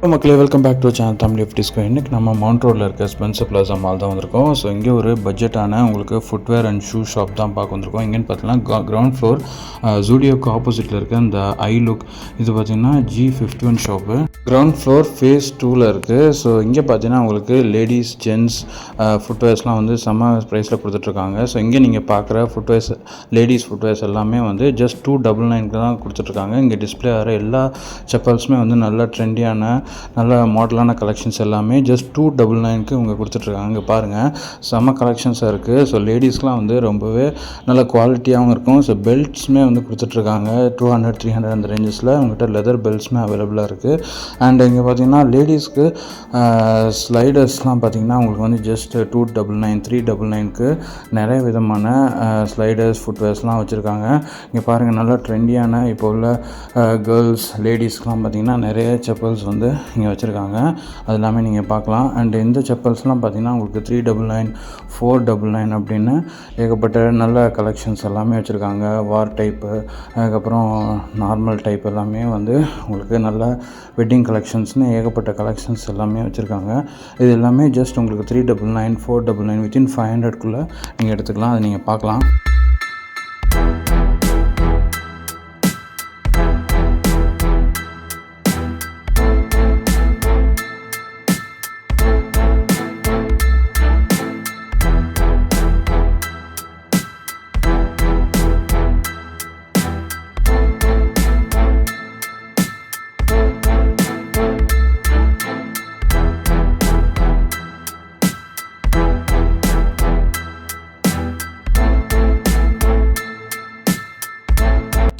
மக்களே welcome back to channel Tamil disco. இன்றைக்கி நம்ம மவுண்ட் ரோடில் இருக்க ஸ்பென்சர் பிளாசா மால் தான் வந்திருக்கோம். ஸோ இங்கே ஒரு பட்ஜெட்டான உங்களுக்கு ஃபுட்வேர் அண்ட் ஷூ ஷாப் தான் பார்க்க வந்திருக்கோம். இங்கேன்னு பார்த்தீங்கன்னா கிரவுண்ட் ஃப்ளோர் ஜூடியோக்கு ஆப்போசிட்டில் இருக்க இந்த ஐ லுக் இது பார்த்திங்கன்னா G51 shop. Ground floor face 2ல் இருக்குது. ஸோ இங்கே பார்த்தீங்கன்னா உங்களுக்கு லேடிஸ் ஜென்ட்ஸ் ஃபுட்வேர்ஸ்லாம் வந்து செம்ம ப்ரைஸில் கொடுத்துட்ருக்காங்க. ஸோ இங்கே நீங்கள் பார்க்குற ஃபுட்வேர்ஸ் லேடிஸ் ஃபுட்வேர்ஸ் எல்லாமே வந்து ஜஸ்ட் 299 தான் கொடுத்துட்ருக்காங்க. இங்கே டிஸ்பிளே ஆகிற எல்லா செப்பல்ஸுமே வந்து நல்ல ட்ரெண்டியான நல்ல மாடலான கலெக்ஷன்ஸ் எல்லாமே ஜஸ்ட் 299க்கு இவங்க கொடுத்துட்ருக்காங்க. இங்கே பாருங்கள் செம்ம கலெக்ஷன்ஸாக இருக்குது. ஸோ லேடிஸ்க்குலாம் வந்து ரொம்பவே நல்ல குவாலிட்டியாகவும் இருக்கும். ஸோ பெல்ட்ஸுமே வந்து கொடுத்துட்ருக்காங்க 200 300 அந்த ரேஞ்சஸில். அவங்ககிட்ட லெதர் பெல்ட்ஸுமே அவைலபிளாக இருக்குது. அண்ட் இங்கே பார்த்தீங்கன்னா லேடிஸ்க்கு ஸ்லைடர்ஸ்லாம் பார்த்திங்கன்னா உங்களுக்கு வந்து ஜஸ்ட் 299 399க்கு நிறைய விதமான ஸ்லைடர்ஸ் ஃபுட்வேர்ஸ்லாம் வச்சுருக்காங்க. இங்கே பாருங்கள் நல்லா ட்ரெண்டியான இப்போ உள்ள கேர்ள்ஸ் லேடிஸ்க்கெலாம் பார்த்திங்கன்னா நிறைய செப்பல்ஸ் வந்து இங்கே வச்சுருக்காங்க. அது எல்லாமே நீங்கள் பார்க்கலாம். அண்ட் இந்த செப்பல்ஸ்லாம் பார்த்திங்கன்னா உங்களுக்கு 399 499 அப்படின்னு ஏகப்பட்ட நல்ல கலெக்ஷன்ஸ் எல்லாமே வச்சுருக்காங்க. வார் டைப்பு அதுக்கப்புறம் நார்மல் டைப் எல்லாமே வந்து உங்களுக்கு நல்ல வெட்டிங் கலெக்ஷன்ஸ்னு ஏகப்பட்ட கலெக்ஷன்ஸ் எல்லாமே வச்சுருக்காங்க. இது எல்லாமே ஜஸ்ட் உங்களுக்கு 399 499 வித்தின் 500க்குள்ளே நீங்கள் எடுத்துக்கலாம். அதை நீங்கள் பார்க்கலாம்.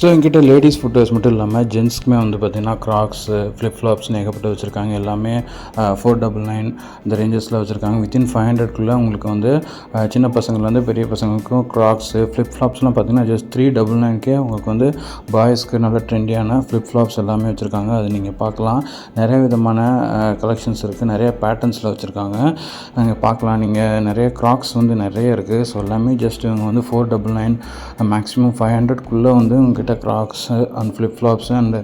ஸோ என்கிட்ட லேடிஸ் ஃபுட்வேர்ஸ் மட்டும் இல்லாமல் ஜென்ஸ்க்குமே வந்து பார்த்திங்கன்னா க்ராக்ஸு ஃப்ளிப்ஃப்ளாப்ஸ்னு ஏகப்பட்டு வச்சுருக்காங்க. எல்லாமே 499 இந்த ரேஞ்சஸில் வச்சுருக்காங்க. வித்தின் 500க்குள்ளே உங்களுக்கு வந்து சின்ன பசங்கள்லேருந்து பெரிய பசங்களுக்கும் க்ராக்ஸு ஃப்ளிப்ஃப்ளாப்ஸ்லாம் பார்த்திங்கன்னா ஜஸ்ட் 399க்கே உங்களுக்கு வந்து பாய்ஸ்க்கு நல்ல ட்ரெண்டியான ஃப்ளிப்ஃப்ளாப்ஸ் எல்லாமே வச்சுருக்காங்க. அது நீங்கள் பார்க்கலாம். நிறைய விதமான கலெக்ஷன்ஸ் இருக்குது. நிறைய பேட்டர்ன்ஸில் வச்சுருக்காங்க. நீங்கள் பார்க்கலாம். நீங்கள் நிறைய க்ராக்ஸ் வந்து நிறைய இருக்குது. ஸோ எல்லாமே ஜஸ்ட் இவங்க வந்து 499 மேக்ஸிமம் 500க்குள்ளே வந்து உங்கள்கிட்ட க்ராக்ஸு அண்ட் ஃப்ளிப்ஃப்ளாப்ஸு அண்ட்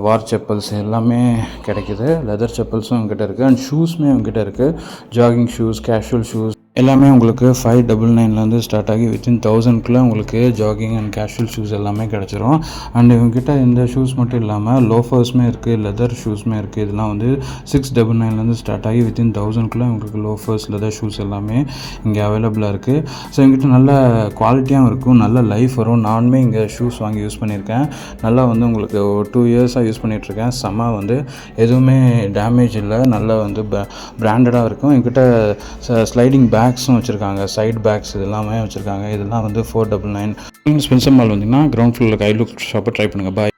வார் செப்பல்ஸ் எல்லாமே கிடைக்கிது. லெதர் செப்பல்ஸும் உங்ககிட்ட இருக்குது. அண்ட் ஷூஸுமே உங்ககிட்ட இருக்குது. ஜாகிங் ஷூஸ், கேஷுவல் ஷூஸ் எல்லாமே உங்களுக்கு 599லேருந்து ஸ்டார்ட் ஆகி வித்தின் 1000க்குள்ளே உங்களுக்கு ஜாகிங் அண்ட் கேஷுவல் ஷூஸ் எல்லாமே கிடச்சிரும். அண்ட் இவங்ககிட்ட இந்த ஷூஸ் மட்டும் இல்லாமல் லோஃபர்ஸுமே இருக்குது, லெதர் ஷூஸுமே இருக்குது. இதெல்லாம் வந்து 699லேருந்து ஸ்டார்ட் ஆகி வித்தின் 1000க்குள்ளே உங்களுக்கு லோஃபர்ஸ் லெதர் ஷூஸ் எல்லாமே இங்கே அவைலபிளாக இருக்குது. ஸோ எங்கிட்ட நல்ல குவாலிட்டியாகவும் இருக்கும், நல்ல லைஃப் வரும். நானுமே இங்கே ஷூஸ் வாங்கி யூஸ் பண்ணியிருக்கேன். நல்லா வந்து உங்களுக்கு 2 இயர்ஸாக யூஸ் பண்ணிகிட்ருக்கேன். செம்ம வந்து எதுவுமே டேமேஜ் இல்லை, நல்லா வந்து பிராண்டடாக இருக்கும். எங்கிட்ட ஸ்லைடிங் பேக்ஸும் வச்சுருக்காங்க, சைட் பேக்ஸ் இதெல்லாமே வச்சுருக்காங்க. இதெல்லாம் வந்து 499. ஸ்பென்சர் மால் வந்தீங்கன்னா கிரவுண்ட் ஃப்ளோரில் ஐ லுக் ஷாப்பை ட்ரை பண்ணுங்கள். பாய்.